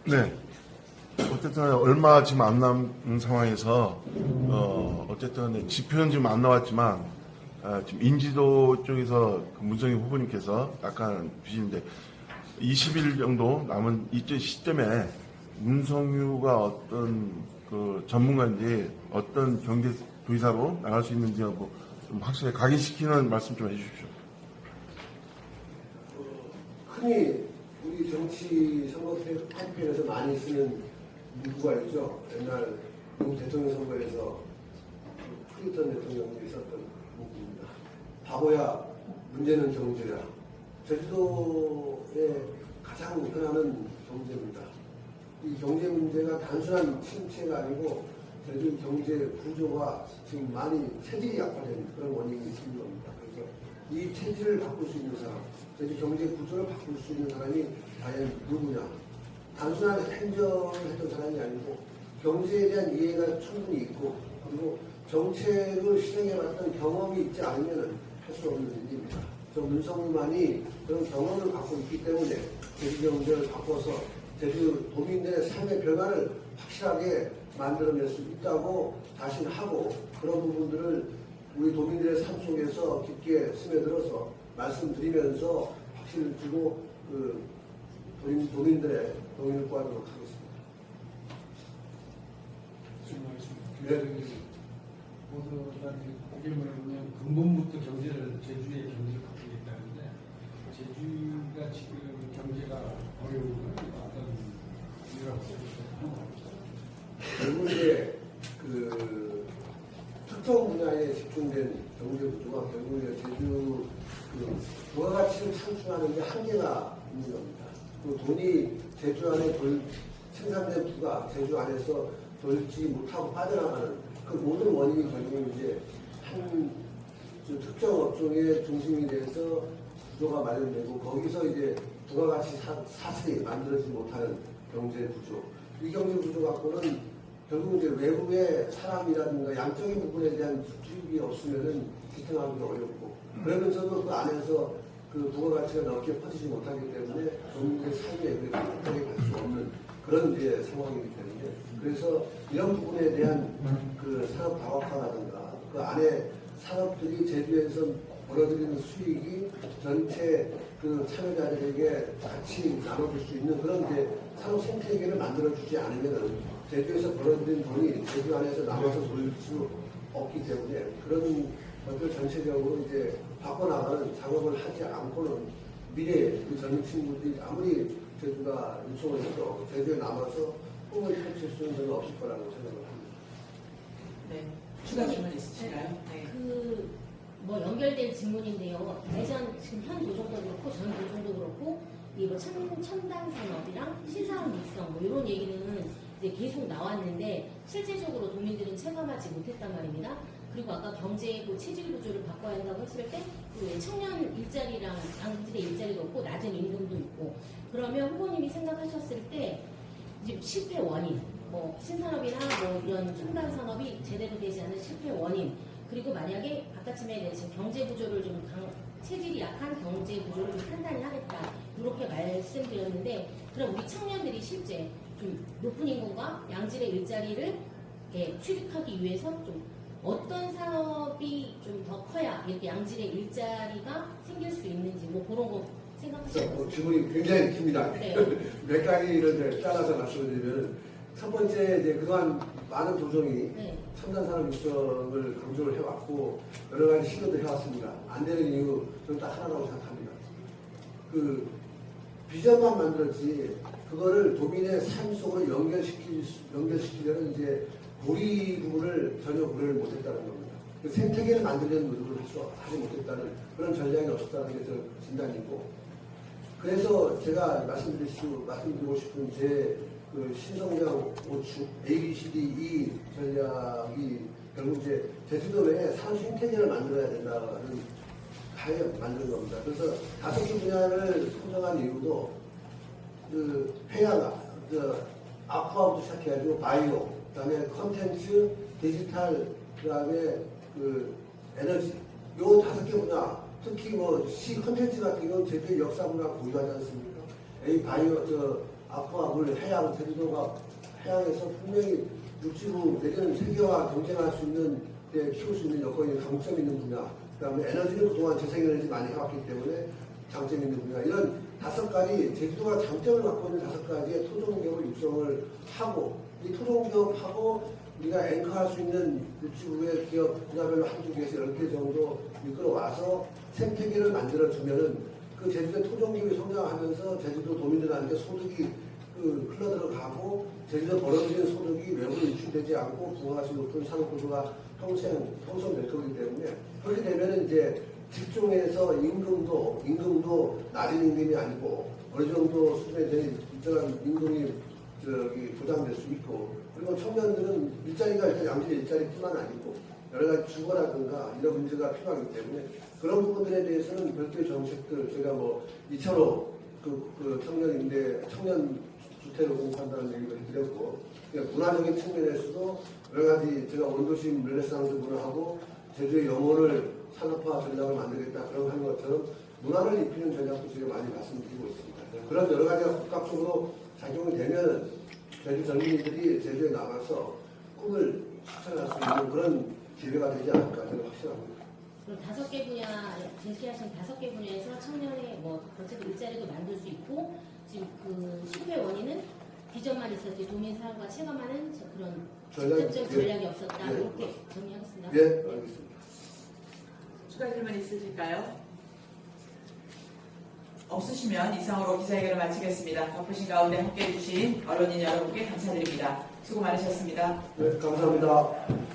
네. 어쨌든 얼마 지금 안 남은 상황에서 어쨌든 지표는 지금 안 나왔지만 지금 인지도 쪽에서 그 문성희 후보님께서 약간 주시는데 20일 정도 남은 이때 시점에 문성유가 어떤 그 전문가인지 어떤 경제 도지사로 나갈 수 있는지 하고 좀 확실히 각인시키는 말씀 좀 해주십시오. 흔히 우리 정치 선거 캠페인에서 많이 쓰는 문구가 있죠. 옛날 미국 대통령 선거에서 클린턴 대통령이 있었던 문구입니다. 바보야, 문제는 경제야. 제주도에 가장 흔하는 경제입니다. 이 경제 문제가 단순한 침체가 아니고 제주 경제 구조가 지금 많이 체질이 약화된 그런 원인이 있는 겁니다. 그래서 이 체질을 바꿀 수 있는 사람, 제주 경제 구조를 바꿀 수 있는 사람이 과연 누구냐? 단순한 행정을 했던 사람이 아니고 경제에 대한 이해가 충분히 있고 그리고 정책을 실행해봤던 경험이 있지 않으면 할 수 없는 일입니다. 저 문성만이 그런 경험을 갖고 있기 때문에 제주 경제를 바꿔서 제주 도민들의 삶의 변화를 확실하게 만들어낼 수 있다고 자신하고 그런 부분들을 우리 도민들의 삶 속에서 깊게 스며들어서 말씀드리면서 확신을 주고 그 도민들의 동의를 구하도록 하겠습니다. 네. 모두 다 고개를 보면 근본부터 경제를 제주의 경제를 바꾸겠다는데 제주가 지금 경제가 어려운 건 어떤 이유라고 생각하세요? 결국 이제 그 특정 분야에 집중된 경제 구조가 결국 이제 제주 그 부가가치를 창출하는 게 한계가 있는 겁니다. 그 돈이 제주 안에 생산된 부가 제주 안에서 돌지 못하고 빠져나가는 그 모든 원인이 결국은 이제 한 특정 업종의 중심이 돼서 구조가 마련되고 거기서 이제 부가가치 사슬이 만들어지지 못하는 경제 구조. 이 경제 구조 갖고는 결국 이제 외부의 사람이라든가 양적인 부분에 대한 투입이 없으면은 기통하기가 어렵고 그러면서도 그 안에서 그 부가가치가 넓게 퍼지지 못하기 때문에 국민의 삶에 행복하게 갈 수 없는 그런 이제 상황이기 때문에 그래서 이런 부분에 대한 그 산업 다각화라든가 그 안에 산업들이 제주에서 벌어들이는 수익이 전체 그 참여자들에게 같이 나눠줄 수 있는 그런 이제 산업 생태계를 만들어주지 않으면은 제주에서 벌어들인 돈이 제주 안에서 남아서 돌릴 수 없기 때문에 그런 것들 전체적으로 이제 바꿔나가는 작업을 하지 않고는 미래에 우리 젊은 친구들이 아무리 제주가 요청을 해도 제주에 남아서 꿈을 펼칠 수는 별로 없을 거라고 생각을 합니다. 네. 추가 질문 있으실까요? 네. 뭐 연결된 질문인데요. 예전 지금 현 도정도 그렇고 전 도정도 그렇고 이뭐 첨단 산업이랑 신사업 육성 뭐 이런 얘기는 이제 계속 나왔는데 실제적으로 도민들은 체감하지 못했단 말입니다. 그리고 아까 경제 그 체질 구조를 바꿔야 한다고 했을 때 그 청년 일자리랑 양질의 일자리도 없고 낮은 임금도 있고 그러면 후보님이 생각하셨을 때 이제 실패 원인 뭐 신산업이나 뭐 이런 첨단 산업이 제대로 되지 않은 실패 원인 그리고 만약에 아까쯤에 지금 경제 구조를 좀 체질이 약한 경제 구조를 좀 판단을 하겠다 이렇게 말씀드렸는데 그럼 우리 청년들이 실제 좀 높은 임금과 양질의 일자리를 취득하기 위해서 좀 어떤 산업이 좀 더 커야 이렇게 양질의 일자리가 생길 수 있는지 뭐 그런 거 생각하시나요? 질문이 굉장히 깁니다. 네. 몇 가지를 잘라서 말씀드리면 첫 번째 이제 그동안 많은 도정이 네. 첨단 산업 육성을 강조를 해왔고 여러 가지 시도도 해왔습니다. 안 되는 이유 저는 딱 하나라고 생각합니다. 그 비전만 만들었지 그거를 도민의 삶 속으로 연결시키려는 이제 고리 부분을 전혀 고려를 못했다는 겁니다. 그 생태계를 만들려는 노력을 하지 못했다는 그런 전략이 없었다는 게 저 진단이고 그래서 제가 말씀드리고 싶은 제 그 신성장 5축 ABCDE 전략이 결국 이제 제주도 내에 산업 생태계를 만들어야 된다는 하에 만든 겁니다. 그래서 5개 분야를 선정한 이유도 그 해양, 아쿠아부터 시작해가지고 바이오, 그다음에 컨텐츠, 디지털, 그다음에 그 에너지 요 5개 분야 특히 뭐 시 컨텐츠 같은 경우는 제주의 역사 문화 고유하지 않습니까? 이 바이오 앞으로 물 해양, 제주도가 해양에서 분명히 육지로 내지는 세계와 경쟁할 수 있는 데 키울 수 있는 여건이 강점이 있는 분야, 그다음에 에너지는 그동안 재생에너지 많이 해왔기 때문에 장점이 있는 분야, 이런 5가지 제주도가 장점을 갖고 있는 5가지의 토종기업을 육성을 하고, 이 토종기업하고 우리가 앵커할 수 있는 육지부의 기업 분야별로 한두 개에서 10개 정도 이끌어와서 생태계를 만들어주면은 그 제주도 토종기업이 성장하면서 제주도 도민들한테 소득이 흘러들어가고 제주도 벌어들이는 소득이 외부로 유출되지 않고 부가가치 높은 산업구조가 형성될 거기 때문에, 그렇게 되면 이제 직종에서 임금도 낮은 임금이 아니고 어느 정도 수준에 대한 일정한 임금이 보장될 수 있고, 그리고 청년들은 일자리가 일단 양질 일자리뿐만 아니고 여러 가지 주거라든가 이런 문제가 필요하기 때문에 그런 부분들에 대해서는 별도의 정책들, 저희가 뭐 2차로 청년 주택을 공급한다는 얘기를 드렸고, 그러니까 문화적인 측면에서도 여러 가지 제가 원도심 르네상스 문화하고 제주의 영혼을 산업화 전략을 만들겠다 그런 하는 것처럼 문화를 입히는 전략도 저희가 많이 말씀드리고 있습니다. 그런 여러 가지가 복합적으로 작용이 되면 제주 젊은이들이 제주에 나가서 꿈을 실천할 수 있는 그런 기회가 되지 않을까 저는 확신합니다. 그럼 5개 분야, 제시하신 5개 분야에서 청년의 뭐 어쨌든 일자리도 만들 수 있고, 지금 그 실패 원인은 비전만 있었지 도민 사람과 체감하는 그런 직접적 전략이 없었다. 예, 이렇게 정리하겠습니다. 예, 알겠습니다. 추가 질문 있으실까요? 없으시면 이상으로 기자회견을 마치겠습니다. 바쁘신 가운데 함께해 주신 언론인 여러분께 감사드립니다. 수고 많으셨습니다. 네, 감사합니다.